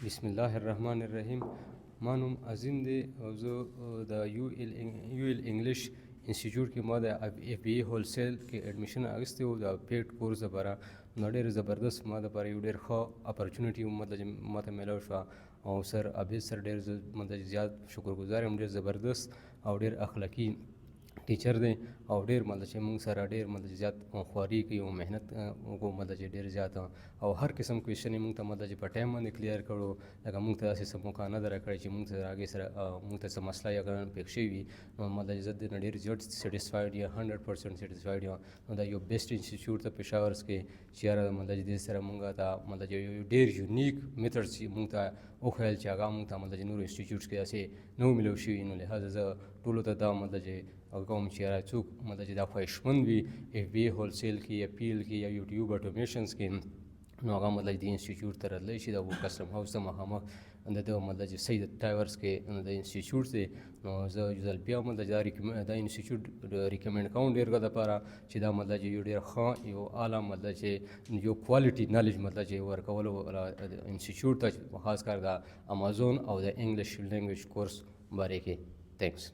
बिस्मिल्लाहिर्रहमानिर्रहीम। ما نوم عظیم دی او زه د یو ایل انګلیش انسټیټیوټ کې ما د اف بی ای هول سیل کې اډمیشن اخیستی و د پیډ کورس لپاره. نو ډېر زبردست ما لپاره یو ډېر ښه اپرچونیټي مطلب ماته میلاو شوه او سر عبید سر ډېر مطلب زیات شکرګزار یم. ډېر زبردست او ډېر اخلاقي ټیچر دی او ډېر مطلب چې موږ سره ډېر مطلب زیات خواري کوي او محنت وکړو مطلب چې ډېر زیات او هر قسم کوېشن یې موږ ته مطلب چې په ټایم باندې کلیر کړو. لکه موږ ته داسې څه موقع نه ده راکړې چې موږ ته هغې سره موږ ته څه مسله یا پیښ شوي وي. نو مطلب چې زه دې نه ډېر زیات سیټسفاید یم 100% سیټسفاید یم. نو دا یو بیسټ انسټیټیوټ ته پېښور کې چې یاره مطلب چې دې سره موږ ته مطلب یو ډېر یونیک میتډس چې موږ ته وښیل چې هغه موږ ته مطلب چې نورو انسټیټیوټس کې داسې نه و میلاو شوي. نو لهذا زه ټولو ته دا مطلب چې کوم چې یاره څوک مطلب چې دا خواهشمند وي اف بی ای هول سیل کې یا پیل کې یا یوټیوب اټومیشنز کې نو هغه مطلب دې انسټیټیوټ ته راتلی شي. دا کسټم هاوس ته مخامخ د ده مطلب چې سید ټاورز کې د انسټیټیوټ دی. نو زه یو ځل بیا مطلب دا انسټیټیوټ ریکمنډ کوم ډېر دپاره چې دا مطلب چې یو ډېر ښه یو اعلی مطلب چې یو کوالټي نالج مطلب چې ورکولو انسټیټیوټ ته خاص کار د امازون او د انګلیش لینګویج کورس باره کې. تھینکس.